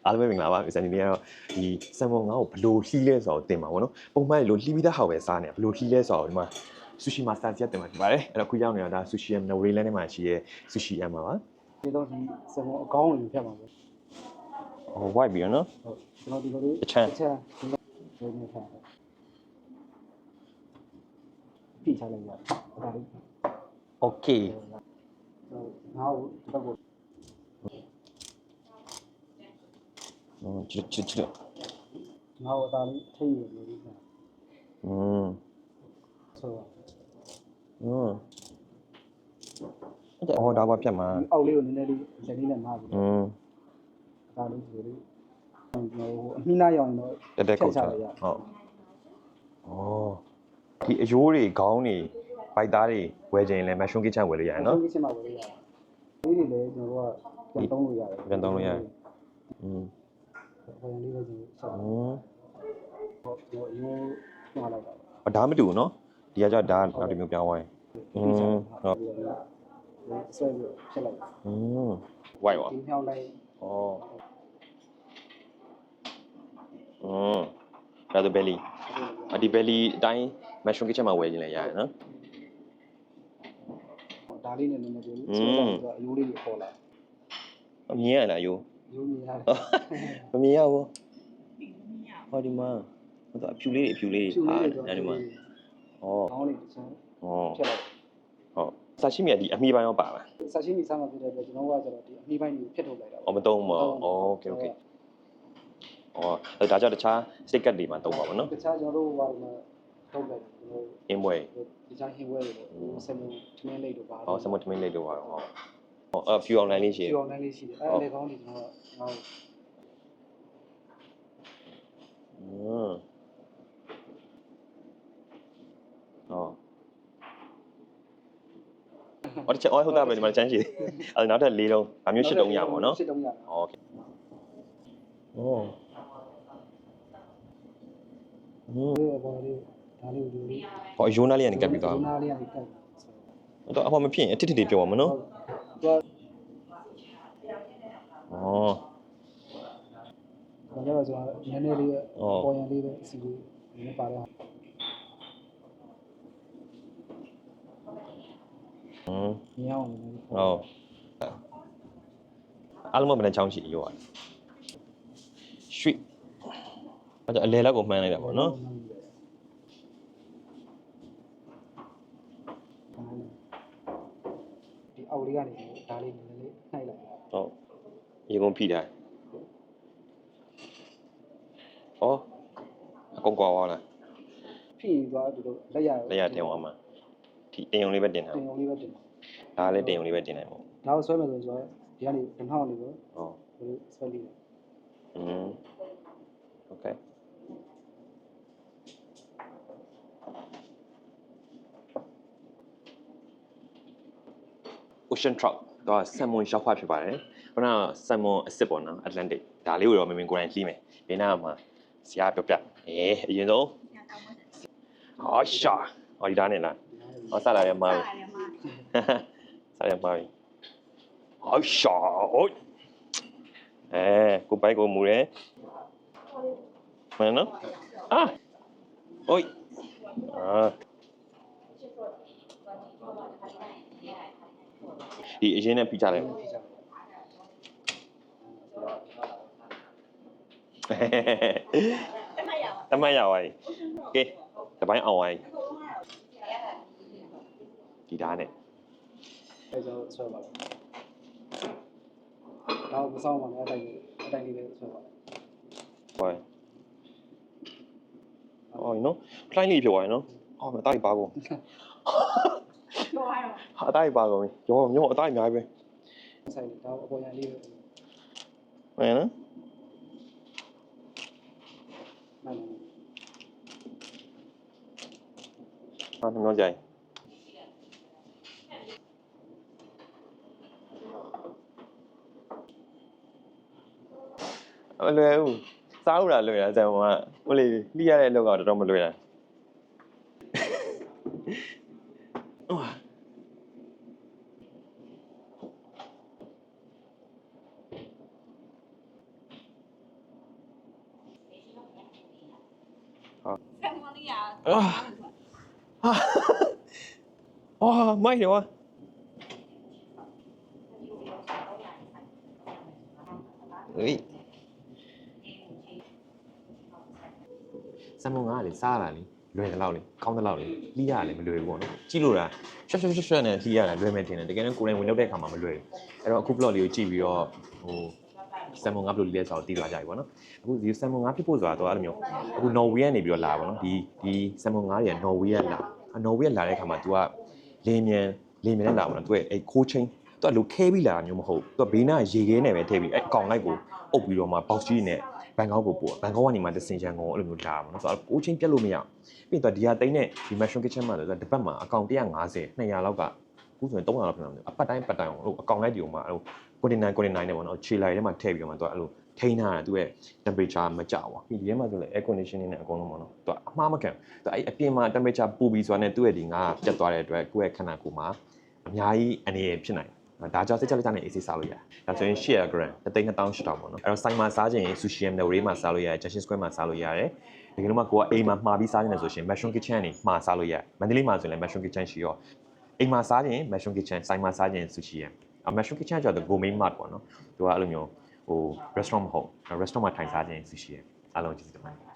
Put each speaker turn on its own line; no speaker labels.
အားလုံးပဲမင်္ဂလာပါစံဒီနေ့ကတော့ဒီဆမ်မွန်ငါ့ကိုဘလို့လှီးလဲဆိုတော့တင်ပါဘောနော်ပုံမှန်လို့လှီးပြီးသားဟောက်ပဲစားနေဘလို့လှီးလဲဆိုတော့ဒီမှာဆူရှီမာစတာချက်တင်မှာဖြစ်ပါတယ်အဲ့တော့ခုရောက်နေတာဒါဆူရှီယမ်နဝေးလန်းထဲမှာရှိရဲဆူရှီအမ်ပါ
ဒီတော့ဒီဆမ်မွန်အကောင်းဝင်ဖြတ်ပါမယ်
ဟို white ပြီးနော်
ဟုတ်ကျွန်တော်ဒီလိုလေး
အချမ်း
ဒီလိုမျိုးဖြတ်ပြချလိုက်ရဒါလေး
okay
ငါ့ကိုဒီဘက်ကို
ချစ်
ငါ့ကိုဒါလေးထိရလို့ဒီကဆိုတော့
အော်ဒါပါဖြတ်မှာ
အောက်လေးကိုနည်းနည်းလေးဇက်လေးနဲ့မှားပြီးဒါလေးဒီလိုဟိုအမိနာရောင်တော့
တက်ခုတ်ချလိုက်ရဟုတ်ဩဒီအယိုးတွေခေါင်းတွေဘိုက်သားတွေဝယ်ခြင်းလဲမက်ရှွန်းကစ်ချန်ဝယ်လို့ရတယ်နော်
မက်ရှွန်းကစ်ချန်မှာဝယ်လို့ရတယ်ဒီတွေလည်းကျွန်တော်တို့ကပြန်သုံးလို့ရတယ်
ပြန်သုံးလို့ရတယ်
ဝယ်လေးပဲဒီဆောက်ဟိုအယိုးမှားလိုက်တာ
ဒါမတူဘူးနော်ဒီကကျဒါနောက်တစ်မျိုးပြောင်းသွားရင်ဟုတ်
ဆွဲပြီးဖြစ်လိုက်
ဝိုက်ပါ
ဒီမြောက်လိုက်
ဒါဆိုဘယ်လီဒီဘယ်လီအတိုင်းမက်ရှွန်းကစ်ချန်မှာဝယ်ခြင်းလဲရတယ်နော်
ဒါလေးနဲ့နည်းနည်းပြောဆွဲလိုက်ဆိုအယိုးလေးကိုပေါ်လာ
မြင်ရလားအယိုး
မြင်ရတယ်
မမြင်ရဘူးဟောဒီမှာဟိုအဖြူလေးဟာအဲဒီမှာ
ခေါင်းလေးတစ်ချမ်းဖြစ်လိုက်
ဟုတ်ဆာရှိမီကဒီအမီပိုင်းရောပါလား
ဆာရှိမီစားမှာဖြစ်တဲ့အတွက်ကျွန်တော်ကကျတော့ဒီအမီပိုင်းကိုဖြစ်ထုတ်လိုက်တာ
မတုံးပါโอเคဒါကြောင့်တခြားစတစ်ကတ်တွေမှာတုံးပါဗောနော်
တခြားကျွန်တော်တို့ဟိုမှာထုတ်လိုက်တယ်ကျွန်တော်
အင်းဘွဲ
တခြားဟင်းဘွဲတွေဆမ်မွန်ထမင်းလိတ်တို့ပါ
ဆမ်မွန်ထမင်းလိတ်တို့ပါဟုတ်ဖြူအောင်လိုင်းလေးရှိတယ်
ဖြူအောင်လိုင်းလေးရှိတယ်အဲ့လေကောင်းလေးကျွန်တော်ဟော
တချက်ဟုတ်တာပဲဒီမှာချမ်းရှိတယ်အဲ့နောက်ထပ်၄လုံးဒါမျိုး၈လုံးရပါတော့နော်
၈လုံးရ
โอเค
ဘောလေးဒါလေးကိုလေး
ဟောယိုးနာလေးကနေကတ်ပြီးသွား
ယိုးနာလေးကနေကတ်
တော့အဖေမဖြစ်ရင်အတစ်တစ်ပြောပါမနော်
ဘာလို့ဆိုတော့နည်းနည်းလေးပေါ်ရန်လေးပဲစီလေးနည်းပါတယ်မြောင်းနေ
ဟုတ်အားလုံးမနဲ့ချောင်းရှိရောရတယ်ရွှေ့အဲ့ဒါအလဲလောက်ကိုမှန်းလိုက်တာပေါ့နော်
ဒီအောက်လေးကနေဒါလေးနည်းနည်းလေးနှိုက်လိုက်
ဟုတ်ရေကုန်ဖိတာဩအကုန်ကွာသွားလား
ဖိသွားဒီလိုလက်
ရတင်သွားမှာဒီတင်ုံလေးပဲတင်တာ
တင်ုံလေးပဲတင်
ဒါလည်းတင်ုံလေးပဲတင်နိုင်ပေါ့
ဒါကိုဆွဲမယ်ဆိုတော့ဒီကနေဒနှောင်းနေပေါ့ဟုတ်ဆွဲလိမ့်မယ်
โอเคOcean Trout တော့ဆမ်မွန်ရောက်ဖဖြစ်ပါတယ်ခုနကဆမ်မွန်အစ်စ်ပေါ့နော် Atlantic ဒါလေးကိုတော့မင်းကိုယ်တိုင်လှီးမယ်ဘေးနားမှာဆရာပြအရင်ဆုံးရှာဒီသားနဲ့လားဆက်လာရမှာဆက်ရမှာရှာဟုတ်ကိုပိုက်ကိုမူတယ်မနော်ဟိုဒီအရင်နဲ့ဖိချလိုက်တမရပါဘူးโอเคတပိုင်းအောင်ပါဒီသားနဲ့
အဲကြောဆွဲပါတော့မဆောင်ပါနဲ့အတိုင်းလေးပဲဆွဲပါ
ဟုတ်အော်နော်ဖလိုင်းလေးပြောရနော်အော်အတိုင်းပါကုန်အတိုင်းပါကုန်ရောမျိုးအတိုင်းအများပဲ
ဆိုင်တော့အပေါ်ရန်လေးပဲ
မင်းနော်နှမျိုးကြိုင်မလွယ်ဘူးစားဦးတာလွယ်တာဆန်ကဟိုလေလှိရတဲ့အလုပ်ကတော်တော်မလွယ်တာ အော်မိုက်တယ်ဝါဟေးစမုံငါလေစားလာလေလွယ်တယ်လို့လေကောင်းတယ်လို့လေလှီးရလေမလွယ်ဘူးပေါ့နော်ကြည့်လို့လားရှက်နဲ့လှီးရတာလွယ်မယ်ထင်တယ်တကယ်တော့ကိုယ်တိုင်ဝင်လုပ်တဲ့အခါမှာမလွယ်ဘူးအဲ့တော့အခု blog လေးကိုကြည့်ပြီးတော့ဟိုစမုံငါဘယ်လိုလဲဆိုတော့တီးသွားကြပြီပေါ့နော်အခုဒီစမုံငါဖြစ်ဖို့ဆိုတာတော့အဲ့လိုမျိုးအခုနော်ဝေးကနေပြီးတော့လာပါတော့ဒီစမုံငါတွေကနော်ဝေးကလာနော်ဝေးကလာတဲ့အခါမှာ तू ကလေမြန်နဲ့လာပါတော့ तू ရဲ့အဲ့ခိုးချင်း तू ကလိုခဲပြီးလာတာမျိုးမဟုတ် तू ကဘေးနားရေခဲနဲ့ပဲထည့်ပြီးအဲ့အကောင်လိုက်ကိုအုပ်ပြီးတော့မှ box ကြီးနဲ့ဘန်ကောက်ကိုပို့ဘန်ကောက်ကနေမှတစင်ချန်ကုန်အဲ့လိုမျိုးလာပါတော့ဆိုတော့ကိုချင်းပြက်လို့မရပြီးတော့ဒီဟာတိန်းနဲ့ဒီ mushroom kitchen မှာဆိုတော့တစ်ပတ်မှာအကောင်150 200လောက်ကခုဆိုရင်300လောက်ဖြစ်နေတယ်အပတ်တိုင်းဟိုအကောင်လိုက်ဒီကိုမှအဲ့လို49နဲ့ပေါ့နော်ခြေလိုက်ထဲမှာထည့်ပြီးတော့မှ तू အဲ့လိုထိန်းထားတာ तू ရဲ့ temperature မကြောက်ပါပြီးဒီထဲမှာဆိုလည်း air conditioning နဲ့အကုန်လုံးပေါ့နော် तू အမှားမခံ तू အဲ့အပြင်မှာ temperature ပူပြီးဆိုတာနဲ့သူ့ရဲ့ဒီငါပြတ်သွားတဲ့အတွက်ကိုယ့်ရဲ့ခန္ဓာကိုယ်မှာအများကြီးအနေရဖြစ်နိုင်ဒါကြောင့်စိတ်ချလက်ချနဲ့ AC စားလို့ရတယ်။ဒါဆိုရင်800 gram 3,800ပေါ့နော်။အဲ့တော့ဆိုင်မှာစားခြင်း sushi and nori မှာစားလို့ရတယ် Junction Square မှာစားလို့ရတယ်။ဒီကနေ့မှကိုကအိမ်မှာမှာပြီးစားနေတယ်ဆိုရှင် Mushroom Kitchen ကနေမှာစားလို့ရတယ်။မန္တလေးမှာဆိုရင်လည်း Mushroom Kitchen ရှိရောအိမ်မှာစားခြင်း Mushroom Kitchen ဆိုင်မှာစားခြင်း sushi ရ။ Mushroom Kitchen ကျတော့ gourmet mart ပေါ့နော်။သူကအဲ့လိုမျိုးဟို restaurant မဟုတ် restaurant မှာထိုင်စားခြင်း sushi ရ။အားလုံးကျေးဇူးတင်ပါတယ်